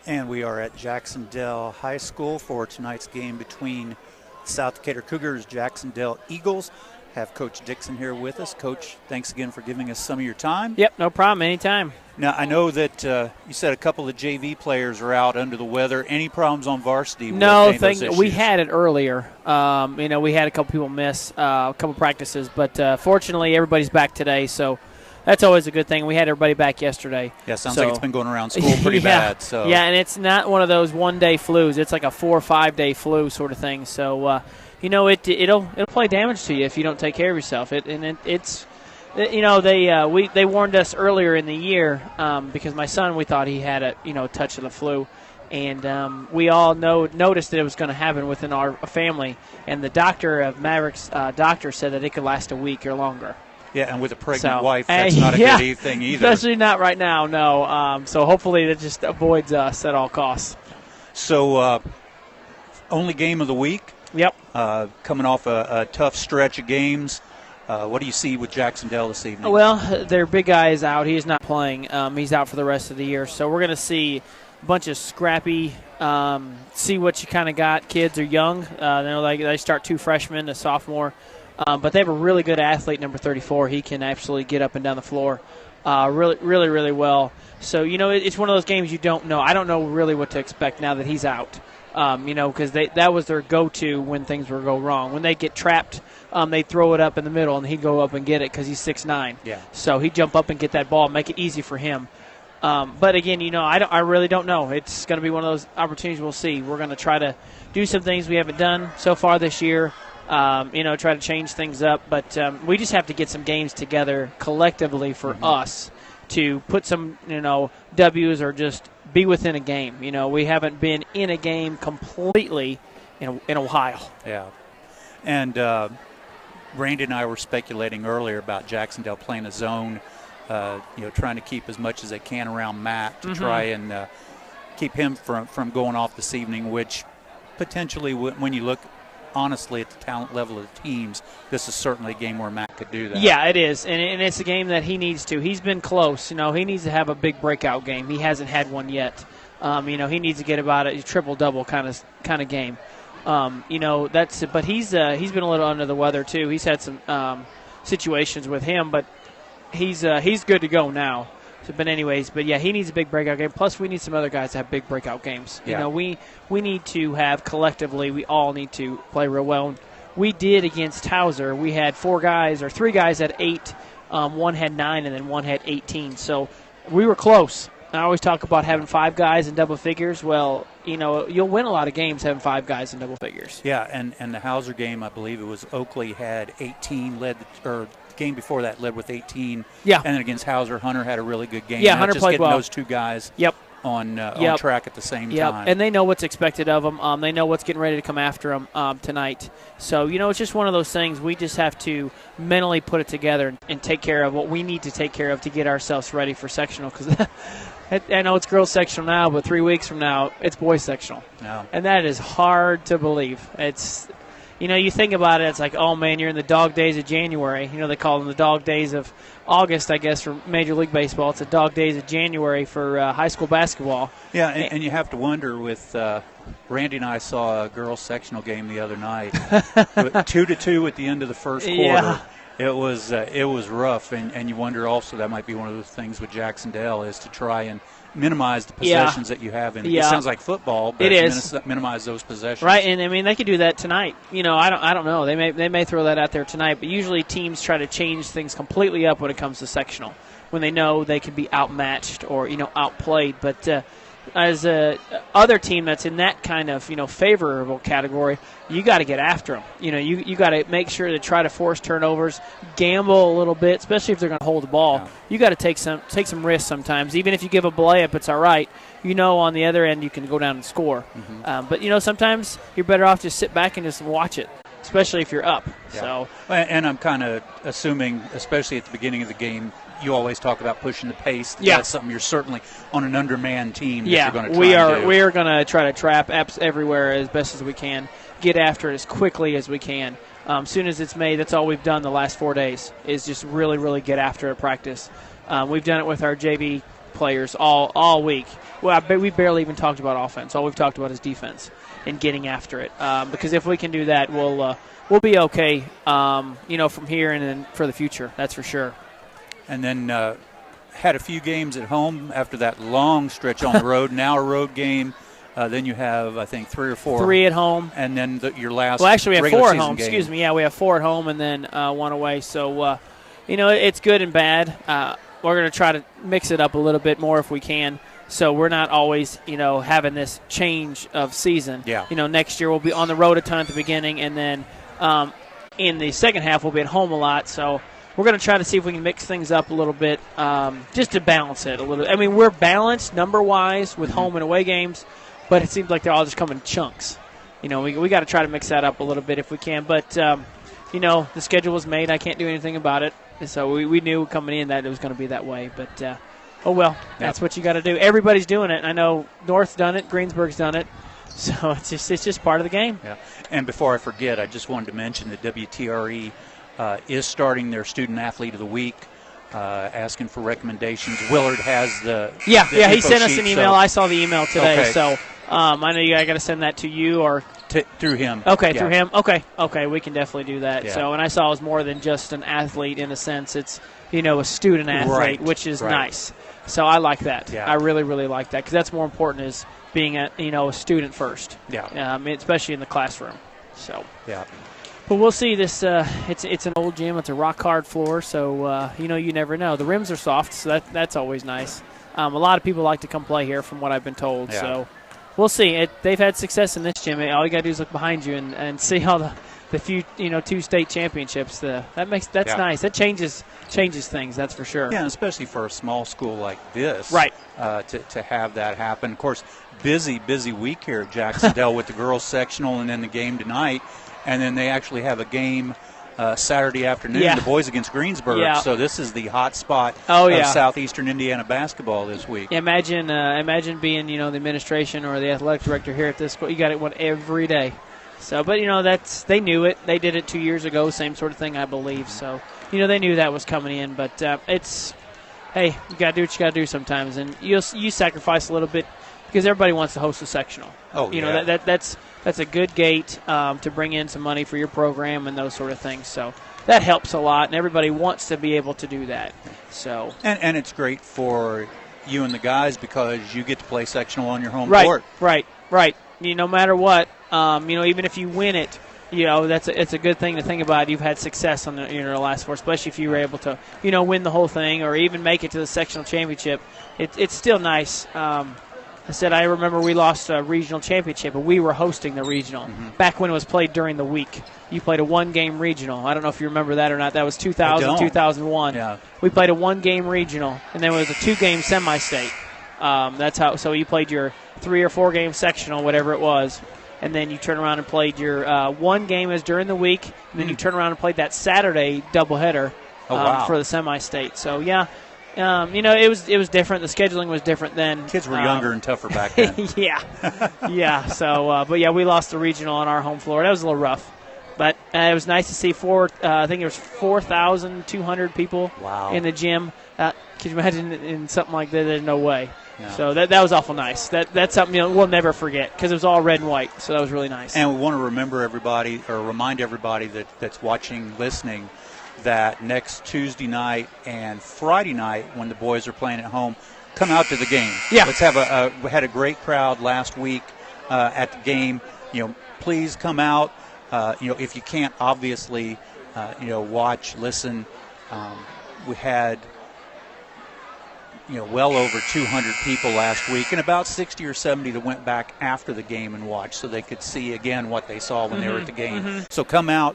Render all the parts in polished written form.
And we are at Jacksonville High School for tonight's game between South Decatur Cougars, Jacksonville Eagles. Have Coach Dixon here with us. Coach, thanks again for giving us some of your time. Yep, no problem, anytime. Now, I know that you said a couple of JV players are out under the weather. Any problems on varsity? No, we had it earlier. We had a couple people miss a couple practices, but fortunately everybody's back today, so that's always a good thing. We had everybody back yesterday. Yeah, sounds like it's been going around school pretty bad. So yeah, and it's not one of those one-day flus. It's like a 4 or 5 day flu sort of thing. So it'll play damage to you if you don't take care of yourself. They warned us earlier in the year because my son, we thought he had a touch of the flu, and we all noticed that it was going to happen within our family. And the doctor of Maverick's doctor said that it could last a week or longer. Yeah, and with a pregnant wife, that's not a good thing either. Especially not right now, no. So hopefully that just avoids us at all costs. So only game of the week. Yep. Coming off a tough stretch of games. What do you see with Jacksonville this evening? Well, their big guy is out. He's not playing. He's out for the rest of the year. So we're going to see a bunch of scrappy, see what you kind of got. Kids are young. They start 2 freshmen, a sophomore. But they have a really good athlete, number 34. He can absolutely get up and down the floor really, really, really well. So, it's one of those games you don't know. I don't know really what to expect now that he's out, because that was their go-to when things were go wrong. When they get trapped, they throw it up in the middle, and he'd go up and get it because he's 6'9". Yeah. So he'd jump up and get that ball, make it easy for him. But, again, I really don't know. It's going to be one of those opportunities we'll see. We're going to try to do some things we haven't done so far this year. Try to change things up. But we just have to get some games together collectively for us to put some, W's or just be within a game. We haven't been in a game completely in a while. Yeah. And Randy and I were speculating earlier about Jacksonville playing a zone, trying to keep as much as they can around Matt to try and keep him from going off this evening, which potentially when you look honestly at the talent level of the teams, this is certainly a game where Matt could do that. Yeah, it is, and it's a game that he needs to. He's been close. He needs to have a big breakout game. He hasn't had one yet. He needs to get about a triple-double kind of game. That's it. But he's been a little under the weather too. He's had some situations with him, but he's good to go now. But he needs a big breakout game. Plus, we need some other guys to have big breakout games. Yeah. We need to have collectively. We all need to play real well. We did against Towser. We had 3 guys had 8. One had 9, and then one had 18. So we were close. I always talk about having 5 guys in double figures. Well, you'll win a lot of games having 5 guys in double figures. Yeah, and the Hauser game, I believe it was Oakley had 18, game before that led with 18. Yeah. And then against Hauser, Hunter had a really good game. Yeah, Hunter just played getting well. Those 2 guys on track at the same time. And they know what's expected of them. They know what's getting ready to come after them tonight. So, it's just one of those things. We just have to mentally put it together and take care of what we need to take care of to get ourselves ready for sectional. Because I know it's girls sectional now, but 3 weeks from now, it's boys sectional. No. And that is hard to believe. It's... you think about it, it's like, oh, man, you're in the dog days of January. They call them the dog days of August, I guess, for Major League Baseball. It's the dog days of January for high school basketball. Yeah, and you have to wonder with Randy and I saw a girls' sectional game the other night. 2-2 at the end of the first quarter. Yeah. It was rough, and you wonder also that might be one of the things with Jacksonville is to try and minimize the possessions that you have in it. It sounds like football, but it is. Minimize those possessions. Right, and they could do that tonight. I don't know. They may throw that out there tonight, but usually teams try to change things completely up when it comes to sectional, when they know they can be outmatched or outplayed. But as a other team that's in that kind of favorable category, you got to get after them. You got to make sure to try to force turnovers, gamble a little bit, especially if they're going to hold the ball. Yeah. You got to take some risks sometimes. Even if you give a layup, it's all right. On the other end you can go down and score. But sometimes you're better off just sit back and just watch it, especially if you're up. Yeah. So, and I'm kind of assuming, especially at the beginning of the game, you always talk about pushing the pace. Yeah. That's something you're certainly on an undermanned team. Yeah, you're going to try we are going to try to trap apps everywhere as best as we can. Get after it as quickly as we can. As soon as it's made, that's all we've done the last 4 days is just really, really get after it, practice. We've done it with our JV players all week. Well, we barely even talked about offense. All we've talked about is defense and getting after it. Because if we can do that, we'll be okay. From here and then for the future, that's for sure. And then had a few games at home after that long stretch on the road. Now a road game. Then you have, I think, 3 or 4. 3 at home. And then your last. Well, actually, we have 4 at home. Game. Excuse me. Yeah, we have 4 at home and then 1 away. So, it's good and bad. We're going to try to mix it up a little bit more if we can. So we're not always, having this change of season. Yeah. Next year we'll be on the road a ton at the beginning, and then in the second half we'll be at home a lot. So we're going to try to see if we can mix things up a little bit, just to balance it a little. I mean, we're balanced number-wise with home and away games, but it seems like they're all just coming in chunks. We got to try to mix that up a little bit if we can. But, the schedule was made. I can't do anything about it. So we knew coming in that it was going to be that way. But, oh, well, that's what you got to do. Everybody's doing it. I know North's done it. Greensburg's done it. So it's just part of the game. Yeah. And before I forget, I just wanted to mention that WTRE is starting their Student Athlete of the Week, asking for recommendations. Willard has the he sent us sheet, an email. So. I saw the email today. Okay. So I know I got to send that to you or through him. Okay, through him. Okay, we can definitely do that. Yeah. So, and I saw it was more than just an athlete in a sense. It's a student athlete, which is nice. So I like that. Yeah. I really, really like that because that's more important is being a student first. Yeah. Especially in the classroom. So. Yeah. But we'll see. This it's an old gym. It's a rock hard floor, so you never know. The rims are soft, so that's always nice. A lot of people like to come play here, from what I've been told. Yeah. So we'll see. They've had success in this gym. All you got to do is look behind you and see all the few 2 state championships. That's nice. That changes things. That's for sure. Yeah, especially for a small school like this. Right. To have that happen. Of course, busy week here at Jacksonville with the girls sectional and then the game tonight. And then they actually have a game Saturday afternoon, the boys against Greensburg. Yeah. So this is the hot spot of Southeastern Indiana basketball this week. Yeah, imagine being the administration or the athletic director here at this school. You got it every day. So, but they knew it. They did it 2 years ago, same sort of thing, I believe. So, they knew that was coming in. But hey, you got to do what you got to do sometimes, and you sacrifice a little bit because everybody wants to host a sectional. Oh, That's a good gate to bring in some money for your program and those sort of things. So that helps a lot, and everybody wants to be able to do that. So and it's great for you and the guys because you get to play sectional on your home court. Right. No matter what, even if you win it, it's a good thing to think about. You've had success on the last 4, especially if you were able to win the whole thing or even make it to the sectional championship. It's still nice. I remember we lost a regional championship, but we were hosting the regional back when it was played during the week. You played a 1-game regional. I don't know if you remember that or not. That was 2000, 2001. Yeah. We played a 1-game regional, and then it was a 2-game semi-state. That's how. So you played your 3 or 4 game sectional, whatever it was, and then you turn around and played your 1 game as during the week, and then you turn around and played that Saturday doubleheader for the semi-state. So it was different. The scheduling was different then. Kids were younger and tougher back then. yeah. So, we lost the regional on our home floor. That was a little rough, but it was nice to see I think there was 4,200 people in the gym. Can you imagine in something like that? There's no way. No. So that was awful nice. That's something we'll never forget because it was all red and white. So that was really nice. And we want to remind everybody that's watching, listening, that next Tuesday night and Friday night when the boys are playing at home, come out to the game. Yeah. Let's have we had a great crowd last week at the game. Please come out. If you can't obviously, watch, listen. We had, well over 200 people last week and about 60 or 70 that went back after the game and watched so they could see again what they saw when they were at the game. So come out,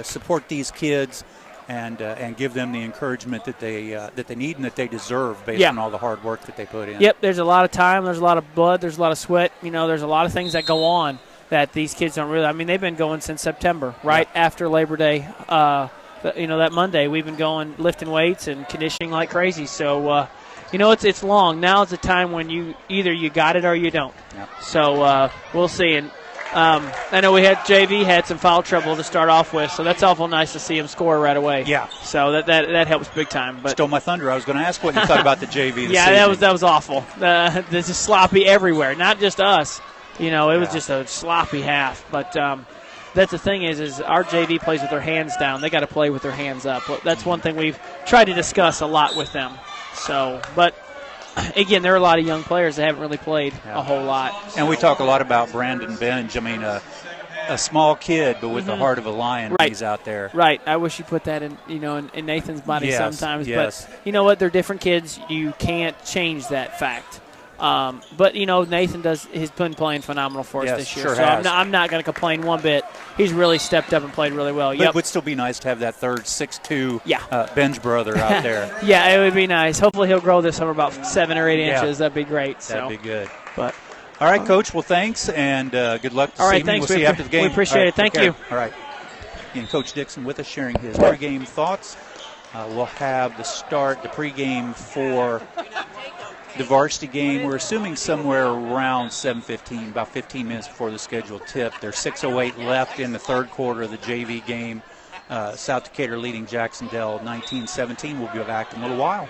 support these kids. And give them the encouragement that they need and that they deserve based on all the hard work that they put in. Yep, there's a lot of time, there's a lot of blood, there's a lot of sweat. There's a lot of things that go on that these kids don't really. I mean, they've been going since September, right after Labor Day. That Monday we've been going lifting weights and conditioning like crazy. So it's long. Now it's a time when you either you got it or you don't. Yep. So we'll see. And I know JV had some foul trouble to start off with, so that's awful nice to see him score right away. Yeah. So that helps big time. But stole my thunder. I was going to ask what you thought about the JV this yeah, evening. that was awful. This is sloppy everywhere, not just us. It was just a sloppy half. But that's the thing is our JV plays with their hands down. They got to play with their hands up. That's one thing we've tried to discuss a lot with them. So, but again, there are a lot of young players that haven't really played a whole lot. So. And we talk a lot about Brandon Benj. I mean, a small kid, but with the heart of a lion when he's out there. Right. I wish you put that in Nathan's body sometimes. Yes. But you know what? They're different kids. You can't change that fact. But Nathan he's been playing phenomenal for us this year. Sure so has. I'm not going to complain one bit. He's really stepped up and played really well. It would still be nice to have that third 6'2" Benj brother out there. Yeah, it would be nice. Hopefully he'll grow this summer about 7 or 8 inches. That'd be great. That'd be good. But all right, Coach. Well, thanks, and good luck this evening. Thanks. We'll see you after the game. We appreciate it. Thank you. All right. And Coach Dixon with us sharing his pregame thoughts. We'll have the pregame for the varsity game. We're assuming somewhere around 7:15, about 15 minutes before the scheduled tip. There's 6:08 left in the third quarter of the JV game. South Decatur leading Jacksonville 19-17. We'll be back in a little while.